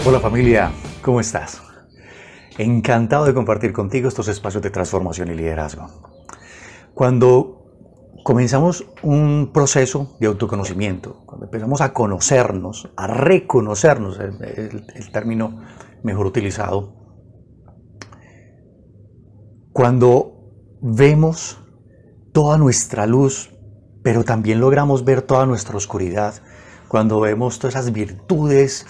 Hola familia, ¿cómo estás? Encantado de compartir contigo estos espacios de transformación y liderazgo. Cuando comenzamos un proceso de autoconocimiento, cuando empezamos a conocernos, a reconocernos, el término mejor utilizado, cuando vemos toda nuestra luz, pero también logramos ver toda nuestra oscuridad, cuando vemos todas esas virtudes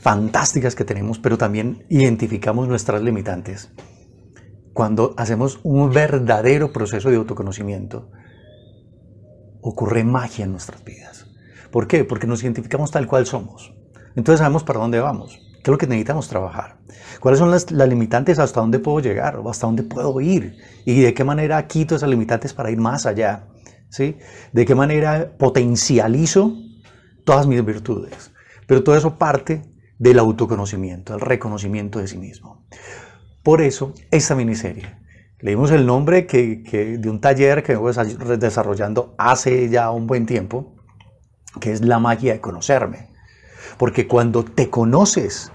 fantásticas que tenemos, pero también identificamos nuestras limitantes, cuando hacemos un verdadero proceso de autoconocimiento, ocurre magia en nuestras vidas. ¿Por qué? Porque nos identificamos tal cual somos. Entonces sabemos para dónde vamos, qué es lo que necesitamos trabajar, cuáles son las limitantes, hasta dónde puedo llegar o hasta dónde puedo ir y de qué manera quito esas limitantes para ir más allá, ¿sí? De qué manera potencializo todas mis virtudes. Pero todo eso parte del autoconocimiento, del reconocimiento de sí mismo. Por eso, esta miniserie. Le dimos el nombre de un taller que vengo desarrollando hace ya un buen tiempo, que es la magia de conocerme. Porque cuando te conoces,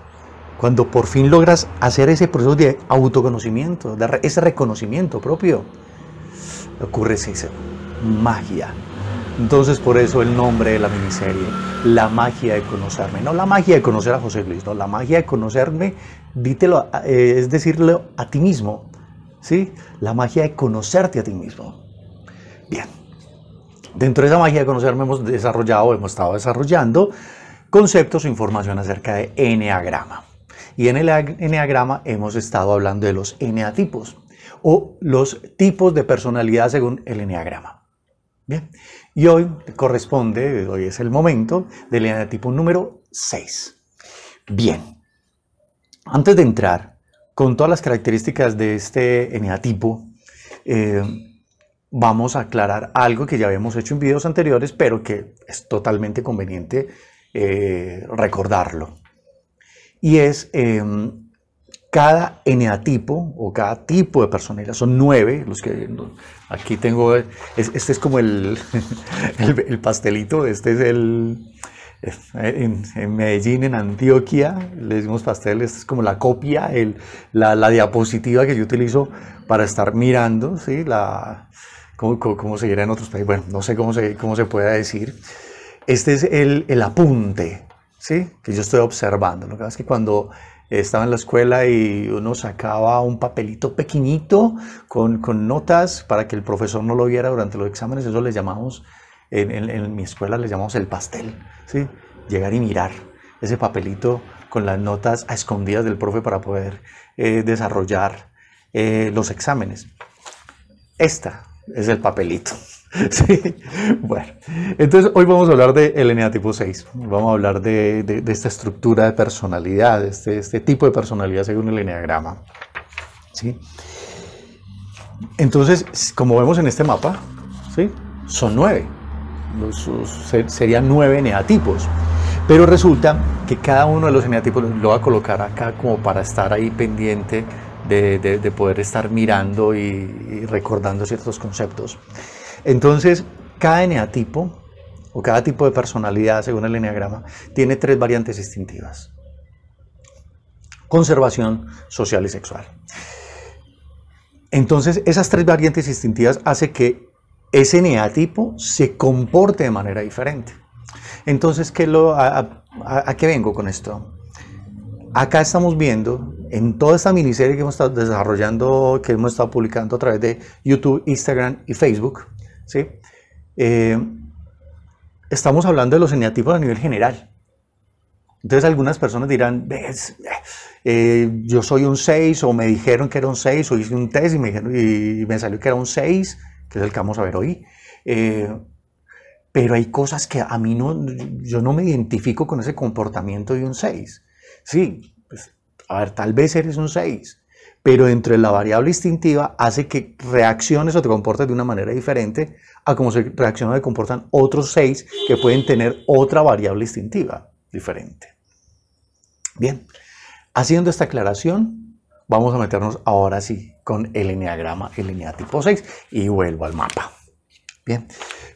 cuando por fin logras hacer ese proceso de autoconocimiento, de ese reconocimiento propio, ocurre esa magia. Entonces, por eso el nombre de la miniserie, la magia de conocerme. No la magia de conocer a José Luis, no, la magia de conocerme, es decirlo a ti mismo, ¿sí? La magia de conocerte a ti mismo. Bien, dentro de esa magia de conocerme hemos estado desarrollando conceptos o información acerca de eneagrama. Y en el eneagrama hemos estado hablando de los eneatipos o los tipos de personalidad según el eneagrama. Bien, y hoy es el momento del eneatipo número 6. Bien, antes de entrar con todas las características de este eneatipo, vamos a aclarar algo que ya habíamos hecho en videos anteriores, pero que es totalmente conveniente recordarlo. Y es cada eneatipo o cada tipo de personalidad, son 9, los que aquí tengo, este es como el pastelito, este es en Medellín, en Antioquia, le decimos pastel, este es como la copia, la diapositiva que yo utilizo para estar mirando, ¿sí? ¿Cómo se dirá en otros países? Bueno, no sé cómo se pueda decir. Este es el apunte, ¿sí? Que yo estoy observando. Lo que pasa es que cuando estaba en la escuela y uno sacaba un papelito pequeñito con notas para que el profesor no lo viera durante los exámenes, eso le llamamos, en mi escuela le llamamos el pastel, ¿sí? Llegar y mirar ese papelito con las notas a escondidas del profe para poder desarrollar los exámenes. Esta es el papelito. Sí. Bueno, entonces hoy vamos a hablar del eneatipo 6. Vamos a hablar de esta estructura de personalidad, este tipo de personalidad según el eneagrama. ¿Sí? Entonces, como vemos en este mapa, ¿sí? Son 9. Serían 9 eneatipos. Pero resulta que cada uno de los eneatipos lo voy a colocar acá como para estar ahí pendiente de poder estar mirando y recordando ciertos conceptos. Entonces, cada eneatipo o cada tipo de personalidad, según el eneagrama, tiene 3 variantes distintivas: conservación, social y sexual. Entonces, esas 3 variantes distintivas hacen que ese eneatipo se comporte de manera diferente. Entonces, ¿a qué vengo con esto? Acá estamos viendo, en toda esta miniserie que hemos estado desarrollando, que hemos estado publicando a través de YouTube, Instagram y Facebook, ¿sí? Estamos hablando de los eneatipos a nivel general. Entonces algunas personas dirán, ¿ves? Yo soy un 6, o me dijeron que era un 6, o hice un test y me salió que era un 6, que es el que vamos a ver hoy. Pero hay cosas que a mí yo no me identifico con ese comportamiento de un 6. Sí, pues, a ver, tal vez eres un 6, pero dentro de la variable instintiva hace que reacciones o te comportes de una manera diferente a cómo se reaccionan y comportan otros 6 que pueden tener otra variable instintiva diferente. Bien, haciendo esta aclaración, vamos a meternos ahora sí con el eneagrama, el eneatipo 6, y vuelvo al mapa. Bien,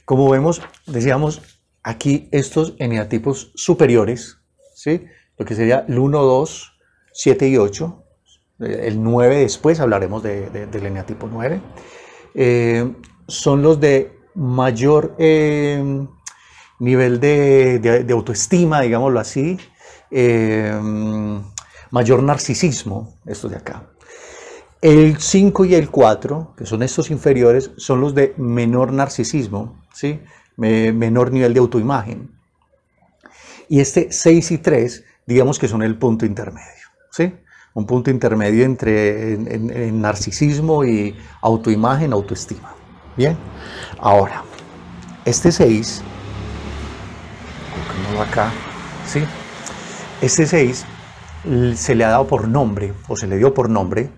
como vemos, decíamos aquí estos eneatipos superiores, ¿sí? lo que sería el 1, 2, 7 y 8. El 9 después hablaremos del eneatipo 9. Son los de mayor nivel de autoestima, digámoslo así, mayor narcisismo, estos de acá. El 5 y el 4, que son estos inferiores, son los de menor narcisismo, ¿sí? Menor nivel de autoimagen. Y este 6 y 3, digamos que son el punto intermedio, ¿sí? Un punto intermedio entre en narcisismo y autoimagen, autoestima. Bien, ahora, este 6, colocémoslo acá, ¿sí? Este 6 se le ha dado por nombre, o se le dio por nombre,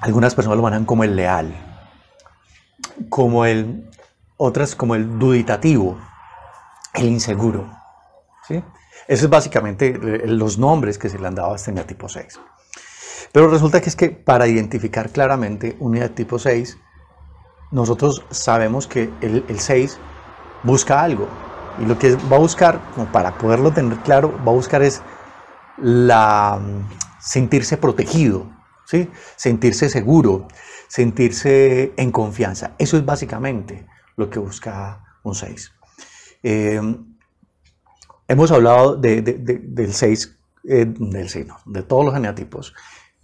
algunas personas lo manejan como el leal, otras como el duditativo, el inseguro, ¿sí? Esos es básicamente los nombres que se le han dado a este eneatipo 6. Pero resulta que es que para identificar claramente un eneatipo 6, nosotros sabemos que el 6 busca algo. Y lo que va a buscar, como para poderlo tener claro, va a buscar es sentirse protegido, ¿sí? Sentirse seguro, sentirse en confianza. Eso es básicamente lo que busca un 6. Hemos hablado del 6, de todos los eneatipos,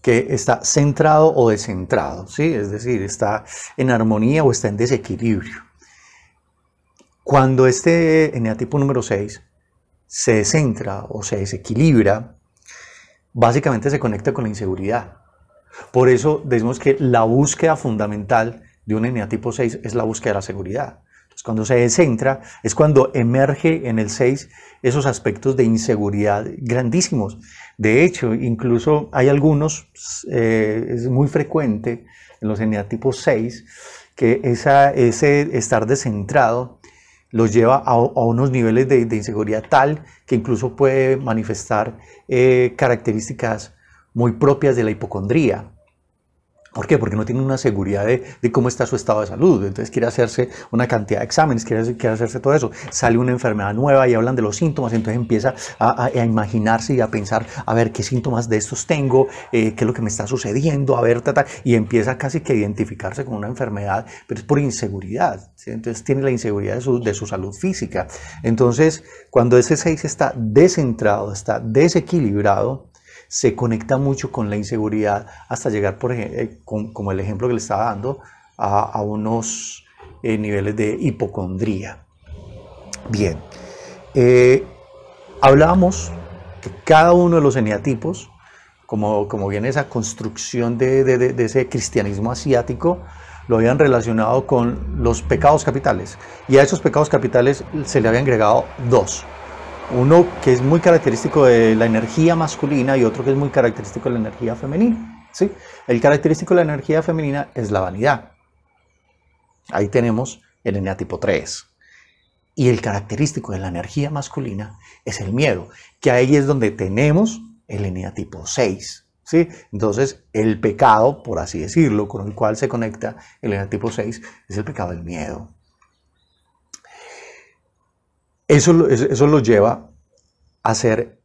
que está centrado o descentrado, ¿sí? Es decir, está en armonía o está en desequilibrio. Cuando este eneatipo número 6 se descentra o se desequilibra, básicamente se conecta con la inseguridad. Por eso decimos que la búsqueda fundamental de un eneatipo 6 es la búsqueda de la seguridad. Entonces, cuando se descentra es cuando emerge en el 6 esos aspectos de inseguridad grandísimos. De hecho, incluso hay algunos, es muy frecuente en los eneatipos 6, que ese estar descentrado los lleva a unos niveles de inseguridad tal que incluso puede manifestar características muy propias de la hipocondría. ¿Por qué? Porque no tiene una seguridad de cómo está su estado de salud. Entonces quiere hacerse una cantidad de exámenes, quiere hacerse todo eso. Sale una enfermedad nueva y hablan de los síntomas, entonces empieza a imaginarse y a pensar, a ver qué síntomas de estos tengo, qué es lo que me está sucediendo, a ver, y empieza casi que a identificarse con una enfermedad, pero es por inseguridad, ¿sí? Entonces tiene la inseguridad de su salud física. Entonces, cuando ese 6 está descentrado, está desequilibrado, se conecta mucho con la inseguridad hasta llegar, por ejemplo, como el ejemplo que le estaba dando, a unos niveles de hipocondría. Bien, hablábamos que cada uno de los eneatipos, como viene esa construcción de ese cristianismo asiático, lo habían relacionado con los pecados capitales. Y a esos pecados capitales se le habían agregado dos. Uno que es muy característico de la energía masculina y otro que es muy característico de la energía femenina, ¿sí? El característico de la energía femenina es la vanidad. Ahí tenemos el eneatipo 3. Y el característico de la energía masculina es el miedo, que ahí es donde tenemos el eneatipo 6, ¿sí? Entonces, el pecado, por así decirlo, con el cual se conecta el eneatipo 6, es el pecado del miedo. Eso lo lleva a ser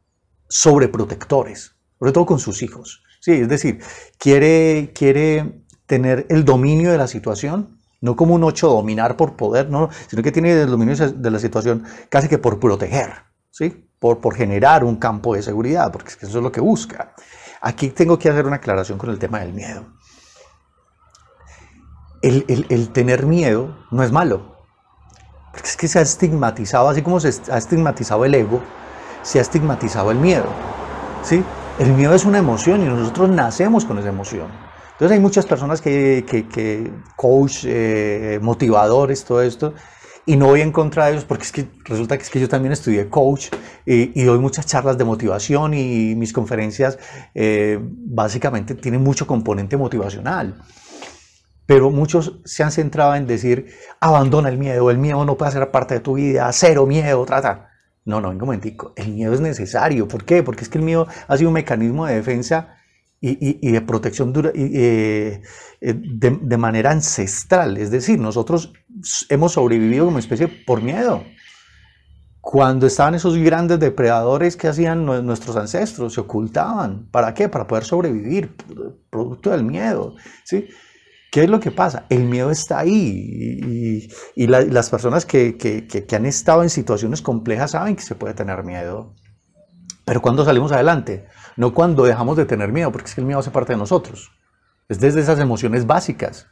sobreprotectores, sobre todo con sus hijos. Sí, es decir, quiere tener el dominio de la situación, no como un 8 dominar por poder, no, sino que tiene el dominio de la situación casi que por proteger, ¿sí? Por generar un campo de seguridad, porque eso es lo que busca. Aquí tengo que hacer una aclaración con el tema del miedo. El tener miedo no es malo. Porque es que se ha estigmatizado, así como se ha estigmatizado el ego, se ha estigmatizado el miedo, ¿sí? El miedo es una emoción y nosotros nacemos con esa emoción. Entonces hay muchas personas coach, motivadores, todo esto, y no voy en contra de ellos porque es que resulta que es que yo también estudié coach y doy muchas charlas de motivación y mis conferencias básicamente tienen mucho componente motivacional. Pero muchos se han centrado en decir, abandona el miedo no puede ser parte de tu vida, cero miedo, trata. No, venga un momentico, el miedo es necesario. ¿Por qué? Porque es que el miedo ha sido un mecanismo de defensa y de protección de manera ancestral. Es decir, nosotros hemos sobrevivido como especie por miedo. Cuando estaban esos grandes depredadores, ¿qué hacían nuestros ancestros? Se ocultaban. ¿Para qué? Para poder sobrevivir, producto del miedo, ¿sí? ¿Qué es lo que pasa? El miedo está ahí y las personas que han estado en situaciones complejas saben que se puede tener miedo. Pero ¿cuándo salimos adelante? No cuando dejamos de tener miedo, porque es que el miedo hace parte de nosotros. Es desde esas emociones básicas.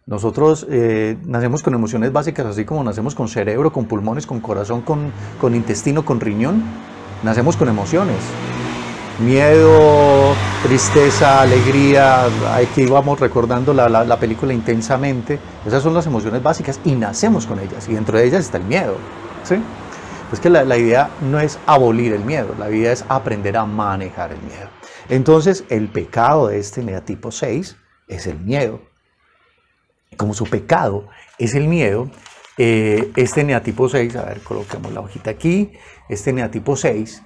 Nosotros nacemos con emociones básicas, así como nacemos con cerebro, con pulmones, con corazón, con intestino, con riñón. Nacemos con emociones. Miedo, tristeza, alegría. Aquí vamos recordando la película Intensamente. Esas son las emociones básicas y nacemos con ellas. Y dentro de ellas está el miedo, ¿sí? Pues que la idea no es abolir el miedo, la idea es aprender a manejar el miedo. Entonces, el pecado de este eneatipo 6 es el miedo. Como su pecado es el miedo, este eneatipo 6, a ver, coloquemos la hojita aquí, este eneatipo 6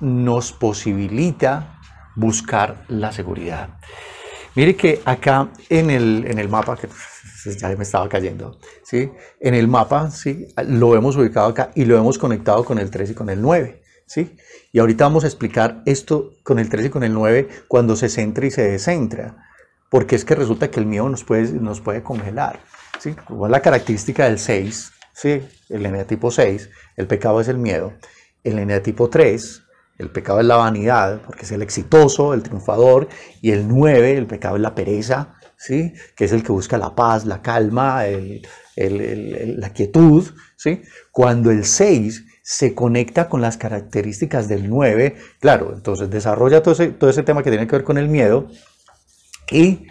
nos posibilita buscar la seguridad. Mire que acá en el mapa, que ya me estaba cayendo, ¿sí? En el mapa, ¿sí? Lo hemos ubicado acá y lo hemos conectado con el 3 y con el 9, ¿sí? Y ahorita vamos a explicar esto con el 3 y con el 9 cuando se centra y se descentra, porque es que resulta que el miedo nos puede congelar, ¿sí? Igual la característica del 6, ¿sí? El eneatipo 6, el pecado es el miedo. El eneatipo 3, el pecado es la vanidad, porque es el exitoso, el triunfador, y el 9, el pecado es la pereza, ¿sí? Que es el que busca la paz, la calma, la quietud, ¿sí? Cuando el 6 se conecta con las características del 9, claro, entonces desarrolla todo ese tema que tiene que ver con el miedo y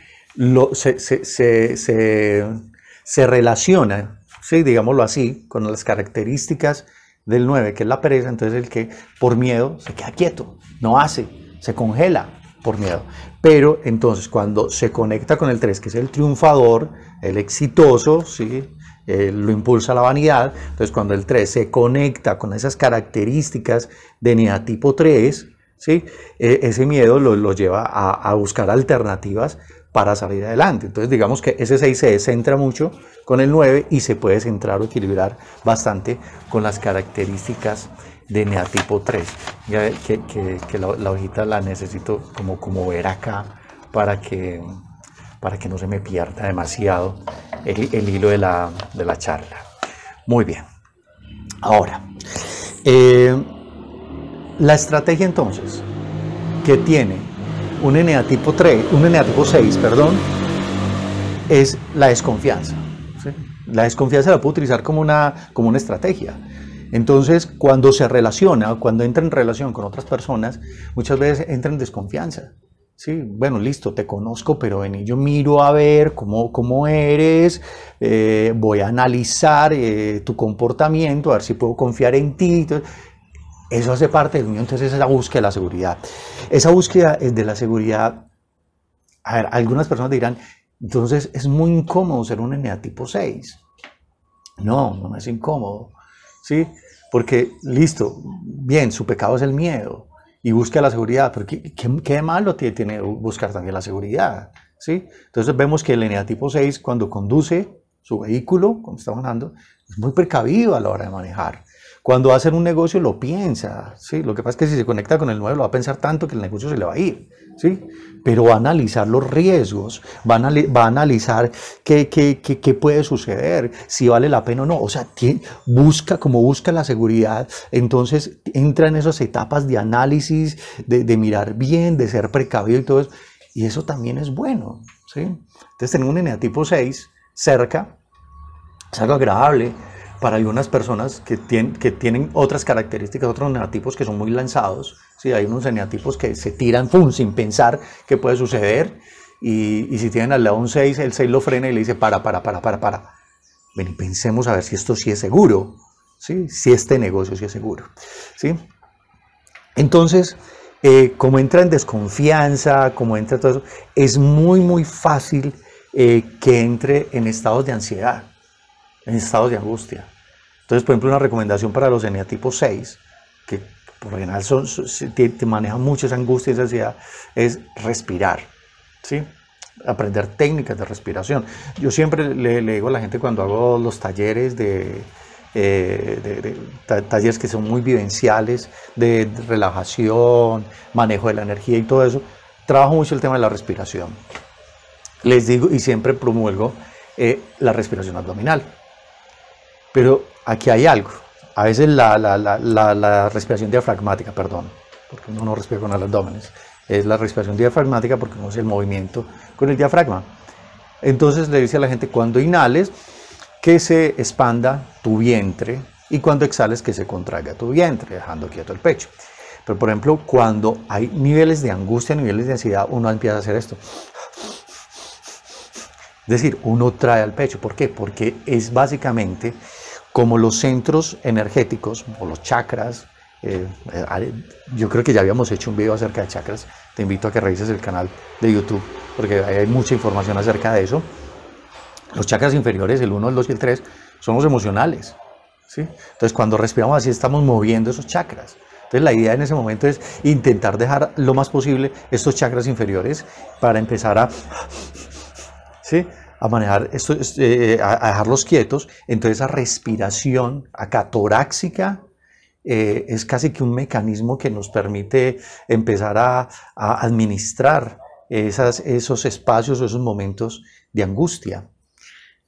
se relaciona, ¿sí? Digámoslo así, con las características del 9, que es la pereza. Entonces el que por miedo se queda quieto, no hace, se congela por miedo. Pero entonces cuando se conecta con el 3, que es el triunfador, el exitoso, ¿sí? Lo impulsa la vanidad. Entonces cuando el 3 se conecta con esas características de eneatipo 3, ¿sí? Ese miedo lo lleva a buscar alternativas para salir adelante. Entonces digamos que ese 6 se centra mucho con el 9 y se puede centrar o equilibrar bastante con las características de eneatipo 3. Ya que la hojita la necesito como ver acá para que no se me pierda demasiado el hilo de la charla. Muy bien. Ahora, la estrategia entonces que tiene un eneatipo 6, es la desconfianza, ¿sí? La desconfianza la puedo utilizar como una estrategia. Entonces, cuando se relaciona, cuando entra en relación con otras personas, muchas veces entra en desconfianza. Sí, bueno, listo, te conozco, pero ven, yo miro a ver cómo eres, voy a analizar tu comportamiento, a ver si puedo confiar en ti. Entonces, eso hace parte del mío. Entonces, esa búsqueda de la seguridad. Esa búsqueda de la seguridad, a ver, algunas personas dirán, entonces es muy incómodo ser un eneatipo 6. No es incómodo, ¿sí? Porque, listo, bien, su pecado es el miedo y busca la seguridad, pero ¿qué de malo tiene buscar también la seguridad? ¿Sí? Entonces vemos que el eneatipo 6, cuando conduce su vehículo, como estamos hablando, es muy precavido a la hora de manejar. Cuando va a hacer un negocio lo piensa, ¿sí? Lo que pasa es que si se conecta con el 9 lo va a pensar tanto que el negocio se le va a ir, ¿sí? Pero va a analizar los riesgos, va a analizar qué puede suceder, si vale la pena o no. O sea, busca la seguridad, entonces entra en esas etapas de análisis, de mirar bien, de ser precavido y todo eso. Y eso también es bueno, ¿sí? Entonces tener un eneatipo 6 cerca es algo agradable para algunas personas que tienen otras características, otros eneatipos que son muy lanzados. Sí, hay unos eneatipos que se tiran sin pensar qué puede suceder, y si tienen al lado un 6, el 6 lo frena y le dice para. Ven y pensemos a ver si esto sí es seguro, ¿sí? Si este negocio sí es seguro, ¿sí? Entonces, como entra en desconfianza, como entra todo eso, es muy fácil que entre en estados de ansiedad, en estados de angustia. Entonces, por ejemplo, una recomendación para los eneatipos 6, que por lo general te manejan mucho esa angustia y esa ansiedad, es respirar, ¿sí? Aprender técnicas de respiración. Yo siempre le digo a la gente cuando hago los talleres de talleres que son muy vivenciales, de relajación, manejo de la energía y todo eso. Trabajo mucho el tema de la respiración. Les digo y siempre promuevo la respiración abdominal. Pero aquí hay algo. A veces la respiración diafragmática, perdón, porque uno no respira con el abdomen, es la respiración diafragmática porque no es el movimiento con el diafragma. Entonces le dice a la gente, cuando inhales, que se expanda tu vientre y cuando exhales, que se contraiga tu vientre, dejando quieto el pecho. Pero, por ejemplo, cuando hay niveles de angustia, niveles de ansiedad, uno empieza a hacer esto. Es decir, uno trae al pecho. ¿Por qué? Porque es básicamente como los centros energéticos o los chakras. Yo creo que ya habíamos hecho un video acerca de chakras. Te invito a que revises el canal de YouTube porque hay mucha información acerca de eso. Los chakras inferiores, el 1, el 2 y el 3, son los emocionales, ¿sí? Entonces, cuando respiramos así, estamos moviendo esos chakras. Entonces, la idea en ese momento es intentar dejar lo más posible estos chakras inferiores para empezar a, ¿sí?, a manejar esto, a dejarlos quietos. Entonces, esa respiración acá torácica es casi que un mecanismo que nos permite empezar a administrar esos espacios o esos momentos de angustia.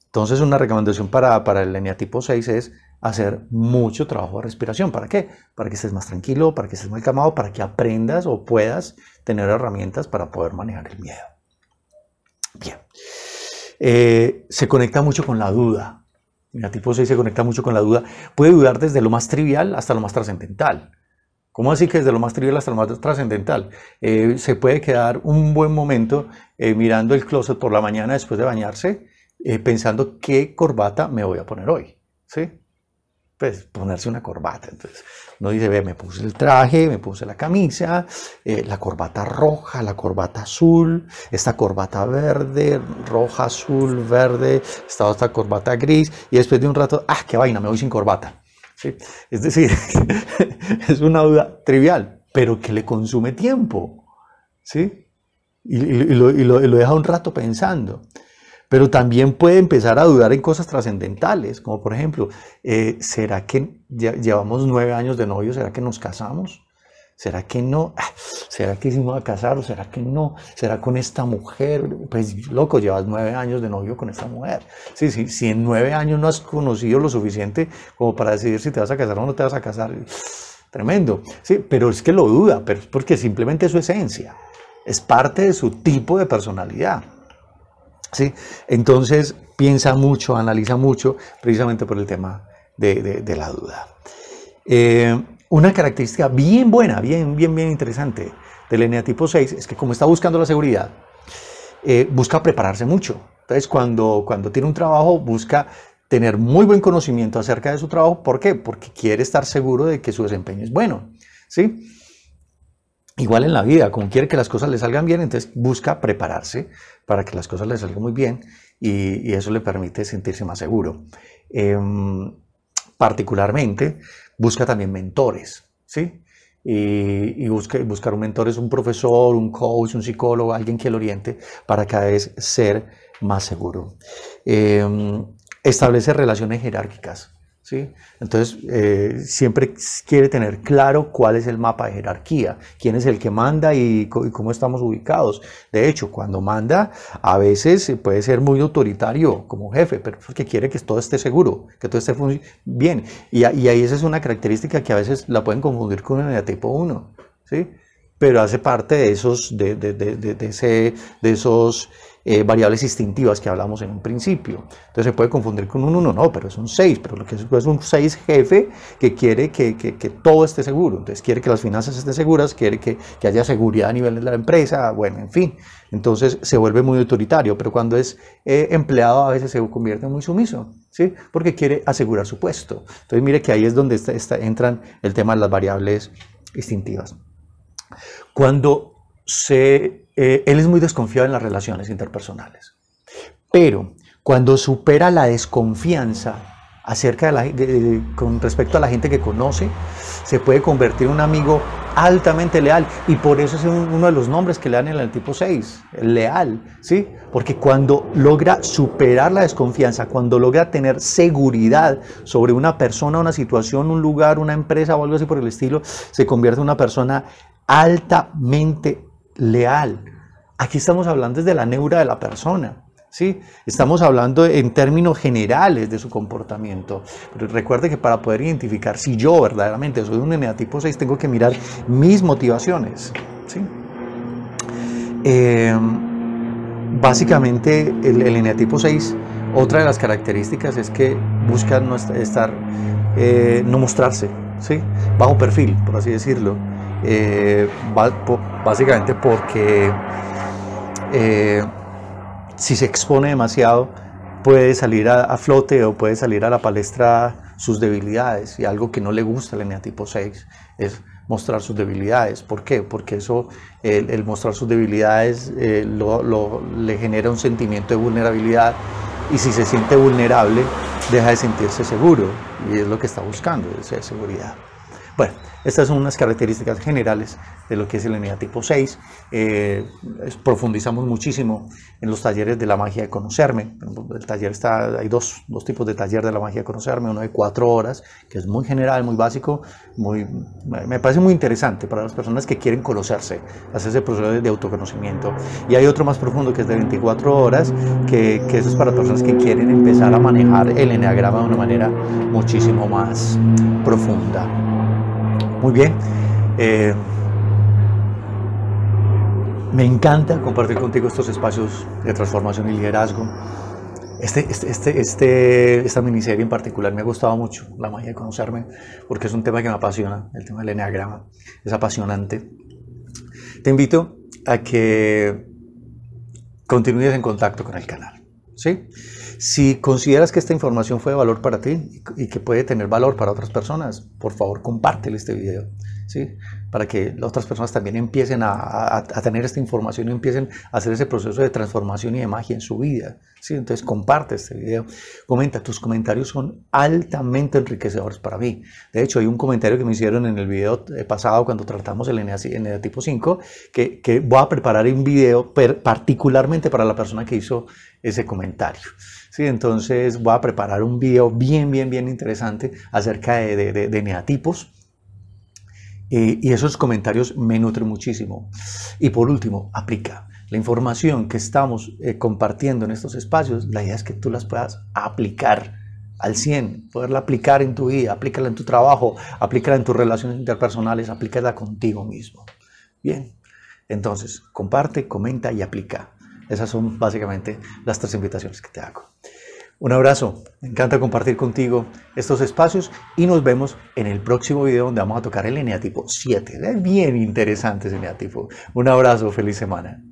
Entonces, una recomendación para el eneatipo 6 es hacer mucho trabajo de respiración. ¿Para qué? Para que estés más tranquilo, para que estés más calmado, para que aprendas o puedas tener herramientas para poder manejar el miedo. Bien. Se conecta mucho con la duda. El eneatipo 6 se conecta mucho con la duda. Puede dudar desde lo más trivial hasta lo más trascendental. ¿Cómo así que desde lo más trivial hasta lo más trascendental? Se puede quedar un buen momento mirando el closet por la mañana después de bañarse, pensando qué corbata me voy a poner hoy, ¿sí? Pues ponerse una corbata. Entonces uno dice, ve, me puse el traje, me puse la camisa, la corbata roja, la corbata azul, esta corbata verde, roja, azul, verde, esta corbata gris, y después de un rato, qué vaina, me voy sin corbata, ¿sí? Es decir, es una duda trivial, pero que le consume tiempo, ¿sí? Y lo deja un rato pensando. Pero también puede empezar a dudar en cosas trascendentales, como por ejemplo, ¿será que llevamos 9 años de novio? ¿Será que nos casamos? ¿Será que no? ¿Será que sí me voy a casar o será que no? ¿Será con esta mujer? Pues loco, llevas 9 años de novio con esta mujer. Sí, sí, si en 9 años no has conocido lo suficiente como para decidir si te vas a casar o no te vas a casar, tremendo. Sí, pero es que lo duda, pero es porque simplemente es su esencia, es parte de su tipo de personalidad. ¿Sí? Entonces piensa mucho, analiza mucho, precisamente por el tema de la duda. Una característica bien buena, bien interesante del eneatipo 6 es que como está buscando la seguridad, busca prepararse mucho. Entonces cuando tiene un trabajo, busca tener muy buen conocimiento acerca de su trabajo. ¿Por qué? Porque quiere estar seguro de que su desempeño es bueno, ¿sí? Igual en la vida, como quiere que las cosas le salgan bien, entonces busca prepararse para que las cosas le salgan muy bien y eso le permite sentirse más seguro. Particularmente, busca también mentores, ¿sí? Y buscar un mentor es un profesor, un coach, un psicólogo, alguien que lo oriente para cada vez ser más seguro. Establece relaciones jerárquicas, ¿sí? Entonces, siempre quiere tener claro cuál es el mapa de jerarquía, quién es el que manda y cómo estamos ubicados. De hecho, cuando manda, a veces puede ser muy autoritario como jefe, pero porque quiere que todo esté seguro, que todo esté bien. Y ahí esa es una característica que a veces la pueden confundir con el eneatipo 1, ¿sí? Pero hace parte de esos, variables instintivas que hablamos en un principio. Entonces se puede confundir con un 1, no, pero es un 6, pero lo que es un 6 jefe que quiere que todo esté seguro. Entonces quiere que las finanzas estén seguras, quiere que haya seguridad a nivel de la empresa, bueno, en fin. Entonces se vuelve muy autoritario, pero cuando es empleado a veces se convierte en muy sumiso, ¿sí? Porque quiere asegurar su puesto. Entonces mire que ahí es donde entran el tema de las variables instintivas. Cuando él es muy desconfiado en las relaciones interpersonales, pero cuando supera la desconfianza acerca con respecto a la gente que conoce, se puede convertir en un amigo altamente leal, y por eso es uno de los nombres que le dan en el tipo 6, el leal, ¿sí? Porque cuando logra superar la desconfianza, cuando logra tener seguridad sobre una persona, una situación, un lugar, una empresa o algo así por el estilo, se convierte en una persona altamente leal. Aquí estamos hablando desde la neura de la persona. ¿Sí? Estamos hablando en términos generales de su comportamiento. Pero recuerde que para poder identificar si yo verdaderamente soy un eneatipo 6, tengo que mirar mis motivaciones. ¿Sí? Básicamente, el eneatipo 6, otra de las características es que busca no mostrarse, ¿sí? Bajo perfil, por así decirlo. Básicamente porque si se expone demasiado, puede salir a flote o puede salir a la palestra sus debilidades, y algo que no le gusta al eneatipo 6 es mostrar sus debilidades. ¿Por qué? Porque eso, el mostrar sus debilidades le genera un sentimiento de vulnerabilidad, y si se siente vulnerable, deja de sentirse seguro, y es lo que está buscando, es seguridad. Bueno, estas son unas características generales de lo que es el eneatipo 6. Profundizamos muchísimo en los talleres de la magia de conocerme. El taller hay dos tipos de taller de la magia de conocerme, uno de 4 horas, que es muy general, muy básico, me parece muy interesante para las personas que quieren conocerse, hacer ese proceso de autoconocimiento. Y hay otro más profundo que es de 24 horas, que eso es para personas que quieren empezar a manejar el eneagrama de una manera muchísimo más profunda. Muy bien, me encanta compartir contigo estos espacios de transformación y liderazgo. Esta miniserie en particular me ha gustado mucho, la magia de conocerme, porque es un tema que me apasiona, el tema del eneagrama, es apasionante. Te invito a que continúes en contacto con el canal, ¿sí? Si consideras que esta información fue de valor para ti y que puede tener valor para otras personas, por favor compártele este video, ¿sí? Para que las otras personas también empiecen a tener esta información y empiecen a hacer ese proceso de transformación y de magia en su vida, ¿sí? Entonces comparte este video, comenta, tus comentarios son altamente enriquecedores para mí. De hecho, hay un comentario que me hicieron en el video pasado cuando tratamos el eneatipo 5, que voy a preparar un video particularmente para la persona que hizo ese comentario. Sí, entonces voy a preparar un video bien interesante acerca de eneatipos, y esos comentarios me nutren muchísimo. Y por último, aplica. La información que estamos compartiendo en estos espacios, la idea es que tú las puedas aplicar al 100, poderla aplicar en tu vida, aplícala en tu trabajo, aplícala en tus relaciones interpersonales, aplícala contigo mismo. Bien, entonces comparte, comenta y aplica. Esas son básicamente las 3 invitaciones que te hago. Un abrazo, me encanta compartir contigo estos espacios y nos vemos en el próximo video donde vamos a tocar el eneatipo 7. Es bien interesante ese eneatipo. Un abrazo, feliz semana.